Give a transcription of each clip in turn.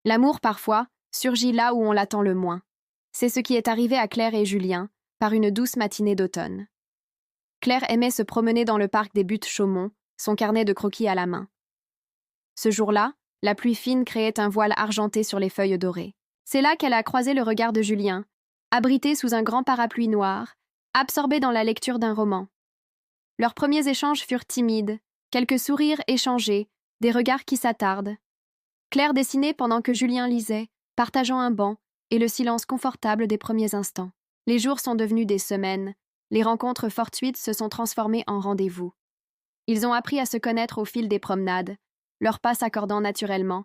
L'amour, parfois, surgit là où on l'attend le moins. C'est ce qui est arrivé à Claire et Julien, par une douce matinée d'automne. Claire aimait se promener dans le parc des Buttes-Chaumont, son carnet de croquis à la main. Ce jour-là, la pluie fine créait un voile argenté sur les feuilles dorées. C'est là qu'elle a croisé le regard de Julien, abrité sous un grand parapluie noir, absorbé dans la lecture d'un roman. Leurs premiers échanges furent timides, quelques sourires échangés, des regards qui s'attardent. Claire dessinait pendant que Julien lisait, partageant un banc et le silence confortable des premiers instants. Les jours sont devenus des semaines, les rencontres fortuites se sont transformées en rendez-vous. Ils ont appris à se connaître au fil des promenades, leurs pas s'accordant naturellement,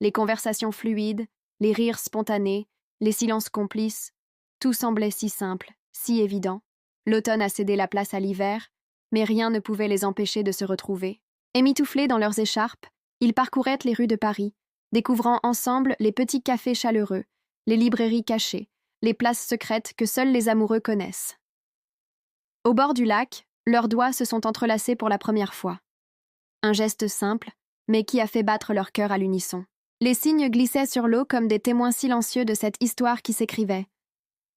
les conversations fluides, les rires spontanés, les silences complices, tout semblait si simple, si évident. L'automne a cédé la place à l'hiver, mais rien ne pouvait les empêcher de se retrouver. Émitouflés dans leurs écharpes, ils parcouraient les rues de Paris, découvrant ensemble les petits cafés chaleureux, les librairies cachées, les places secrètes que seuls les amoureux connaissent. Au bord du lac, leurs doigts se sont entrelacés pour la première fois. Un geste simple, mais qui a fait battre leur cœur à l'unisson. Les cygnes glissaient sur l'eau comme des témoins silencieux de cette histoire qui s'écrivait.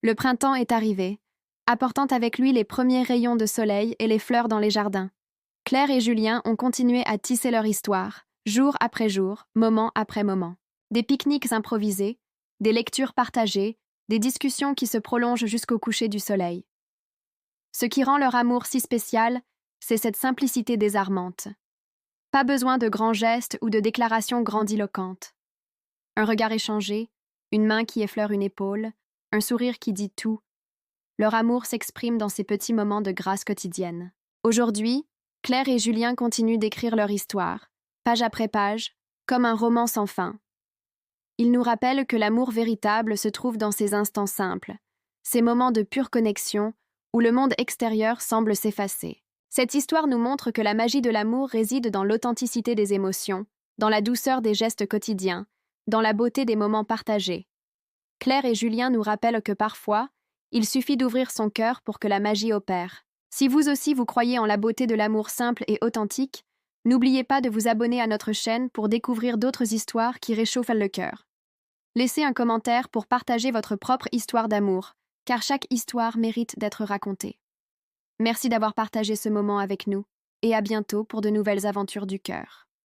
Le printemps est arrivé, apportant avec lui les premiers rayons de soleil et les fleurs dans les jardins. Claire et Julien ont continué à tisser leur histoire, jour après jour, moment après moment. Des pique-niques improvisés, des lectures partagées, des discussions qui se prolongent jusqu'au coucher du soleil. Ce qui rend leur amour si spécial, c'est cette simplicité désarmante. Pas besoin de grands gestes ou de déclarations grandiloquentes. Un regard échangé, une main qui effleure une épaule, un sourire qui dit tout. Leur amour s'exprime dans ces petits moments de grâce quotidienne. Aujourd'hui, Claire et Julien continuent d'écrire leur histoire, page après page, comme un roman sans fin. Ils nous rappellent que l'amour véritable se trouve dans ces instants simples, ces moments de pure connexion où le monde extérieur semble s'effacer. Cette histoire nous montre que la magie de l'amour réside dans l'authenticité des émotions, dans la douceur des gestes quotidiens, dans la beauté des moments partagés. Claire et Julien nous rappellent que parfois, il suffit d'ouvrir son cœur pour que la magie opère. Si vous aussi vous croyez en la beauté de l'amour simple et authentique, n'oubliez pas de vous abonner à notre chaîne pour découvrir d'autres histoires qui réchauffent le cœur. Laissez un commentaire pour partager votre propre histoire d'amour, car chaque histoire mérite d'être racontée. Merci d'avoir partagé ce moment avec nous, et à bientôt pour de nouvelles aventures du cœur.